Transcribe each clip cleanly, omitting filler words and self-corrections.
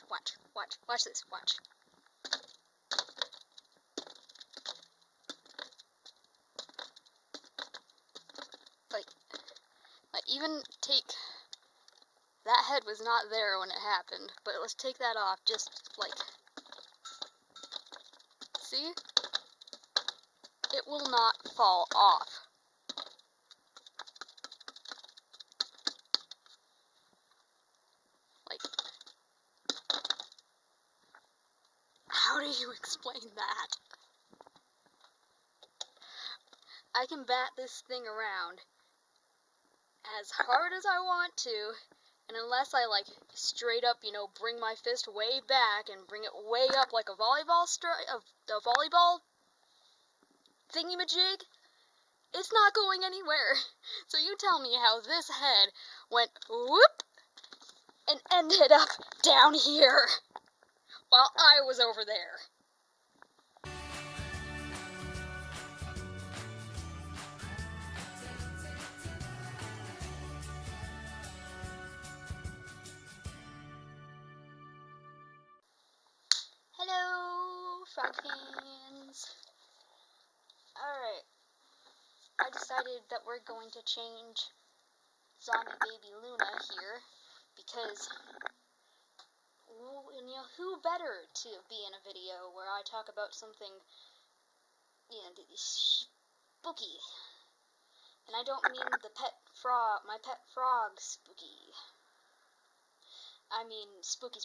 Watch this, watch. Like, even take, that head was not there when it happened, but let's take that off, just, like, see? It will not fall off. Like, how do you explain that? I can bat this thing around as hard as I want to, and unless I, like, straight up, you know, bring my fist way back and bring it way up like a volleyball thingy-majig, it's not going anywhere. So you tell me how this head went whoop and ended up down here while I was over there. Hello, frog fans. Alright, I decided that we're going to change Zombie Baby Luna here, because, you know, who better to be in a video where I talk about something, you know, spooky. And I don't mean my pet frog spooky. I mean spooky.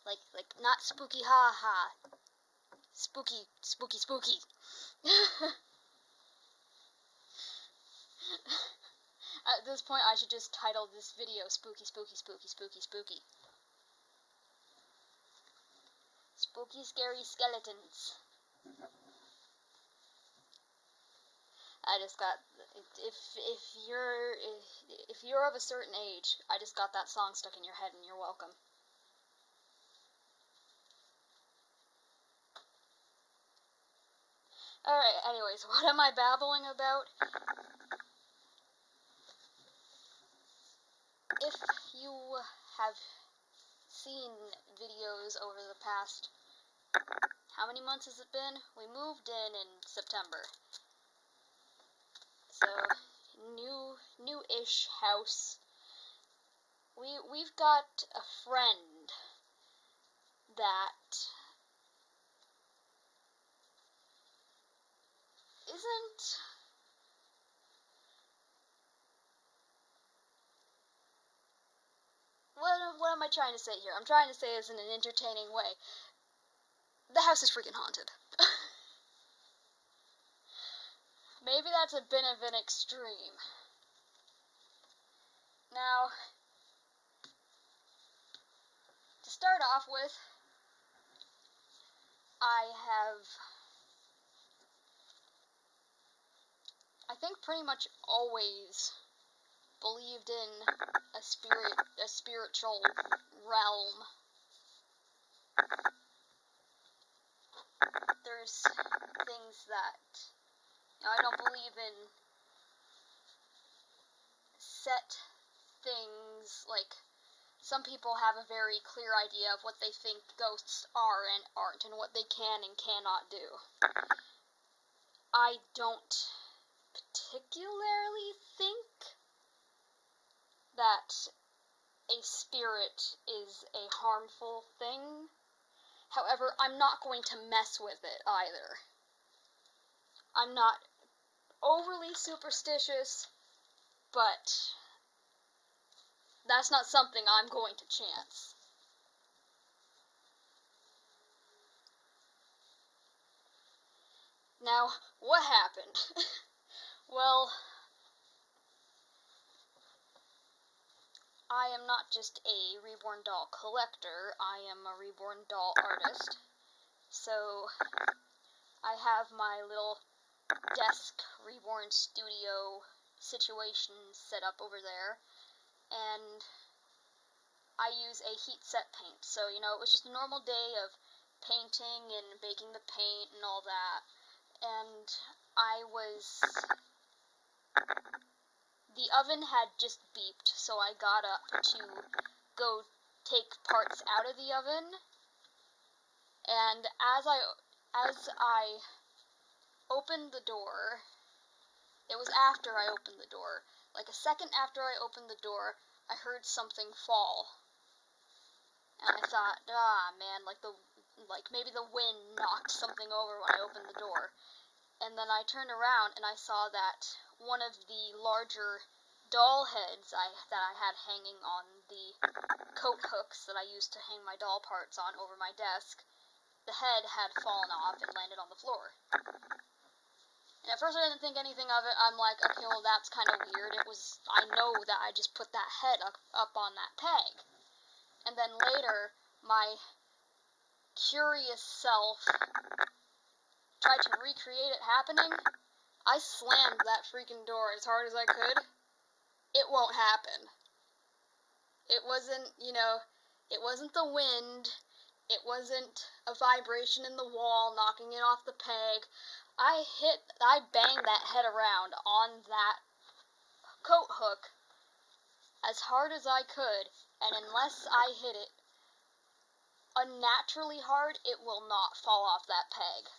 Like not spooky ha ha. Spooky. At this point, I should just title this video Spooky. Spooky, scary skeletons. I just got, if you're of a certain age, I just got that song stuck in your head, and you're welcome. Alright, anyways, what am I babbling about? If you have seen videos over the past, how many months has it been? We moved in September. So, new-ish house. We've got a friend that isn't what am I trying to say here? I'm trying to say this in an entertaining way. The house is freaking haunted. Maybe that's a bit of an extreme. Now, to start off with, I think pretty much always believed in a spiritual realm. There's things that, you know, I don't believe in set things, like, some people have a very clear idea of what they think ghosts are and aren't, and what they can and cannot do. I don't particularly think that a spirit is a harmful thing. However, I'm not going to mess with it either. I'm not overly superstitious, but that's not something I'm going to chance. Now, what happened? Well, I am not just a reborn doll collector, I am a reborn doll artist. So, I have my little desk reborn studio situation set up over there, and I use a heat set paint. So, you know, it was just a normal day of painting and baking the paint and all that, and I was the oven had just beeped, so I got up to go take parts out of the oven, and as I opened the door, it was after I opened the door, like a second after I opened the door, I heard something fall, and I thought, man, like maybe the wind knocked something over when I opened the door. And then I turned around and I saw that one of the larger doll heads that I had hanging on the coat hooks that I used to hang my doll parts on over my desk, the head had fallen off and landed on the floor. And at first I didn't think anything of it. I'm like, okay, well, that's kind of weird. I know that I just put that head up on that peg. And then later, my curious self tried to recreate it happening. I slammed that freaking door as hard as I could. It won't happen. It wasn't, it wasn't the wind. It wasn't a vibration in the wall knocking it off the peg. I banged that head around on that coat hook as hard as I could, and unless I hit it unnaturally hard, it will not fall off that peg.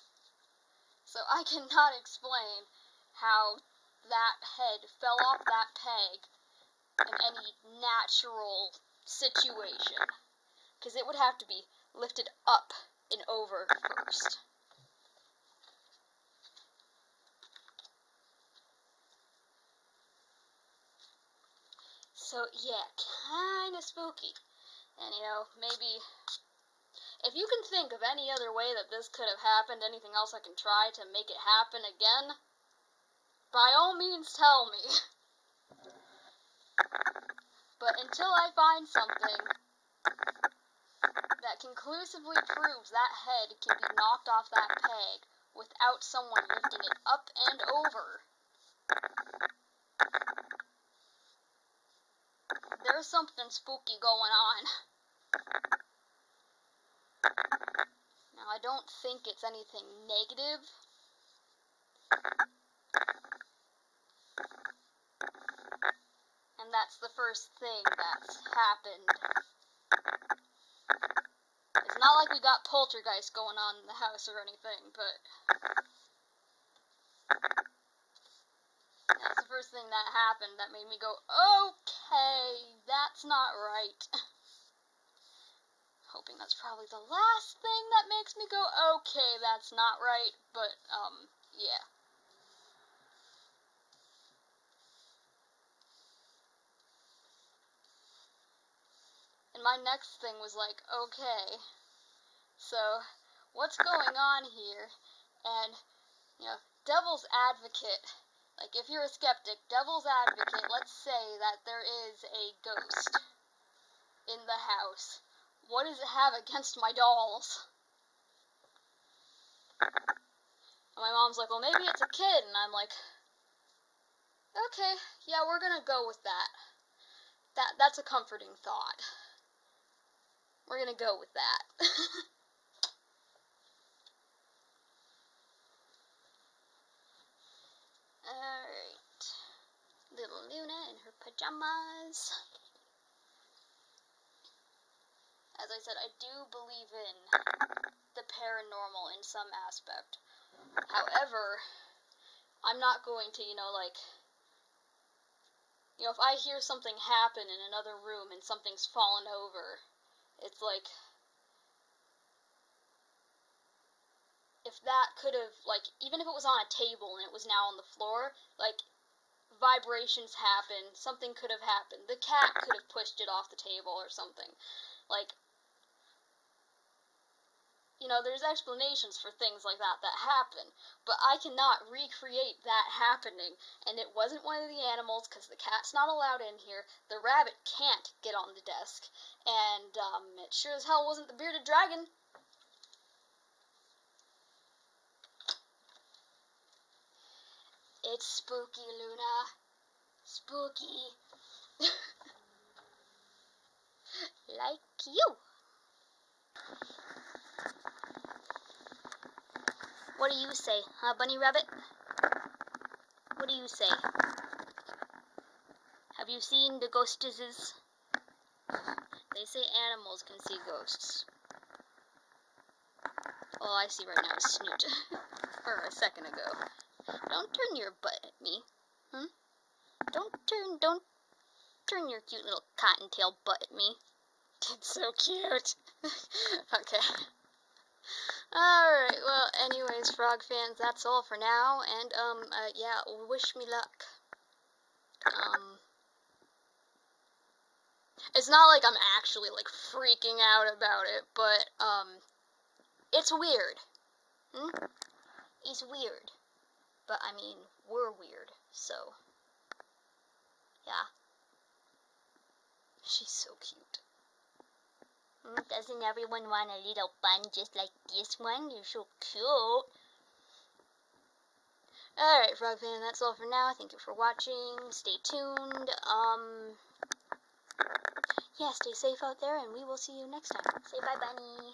So I cannot explain how that head fell off that peg in any natural situation, because it would have to be lifted up and over first. So yeah, kinda spooky. And maybe if you can think of any other way that this could have happened, anything else I can try to make it happen again, by all means tell me. But until I find something that conclusively proves that head can be knocked off that peg without someone lifting it up and over, there's something spooky going on. Now, I don't think it's anything negative. And that's the first thing that's happened. It's not like we got poltergeist going on in the house or anything, but that's the first thing that happened that made me go, okay, that's not right. Hoping that's probably the last thing that makes me go, okay, that's not right, but, yeah. And my next thing was like, okay, so what's going on here? And, devil's advocate, like if you're a skeptic, devil's advocate, let's say that there is a ghost in the house. What does it have against my dolls? And my mom's like, well, maybe it's a kid. And I'm like, okay, yeah, we're gonna go with that. That's a comforting thought. We're gonna go with that. Alright. Little Luna in her pajamas. As I said, I do believe in the paranormal in some aspect. However, I'm not going to, if I hear something happen in another room and something's fallen over, it's like, if that could have, even if it was on a table and it was now on the floor, vibrations happen, something could have happened. The cat could have pushed it off the table or something. There's explanations for things like that happen, but I cannot recreate that happening, and it wasn't one of the animals, because the cat's not allowed in here, the rabbit can't get on the desk, and, it sure as hell wasn't the bearded dragon. It's spooky, Luna. Spooky. Like you. What do you say, huh, Bunny Rabbit? What do you say? Have you seen the ghostesses? They say animals can see ghosts. All I see right now is Snoot. Or a second ago. Don't turn your butt at me. Don't turn your cute little cottontail butt at me. It's so cute. Okay. Alright, well, anyways, frog fans, that's all for now, and, yeah, wish me luck. It's not like I'm actually, like, freaking out about it, but, it's weird. It's weird. But, I mean, we're weird, so, yeah. She's so cute. Doesn't everyone want a little bun just like this one? You're so cute. Alright, frog fan, that's all for now. Thank you for watching. Stay tuned. Yeah, stay safe out there, and we will see you next time. Say bye, bunny.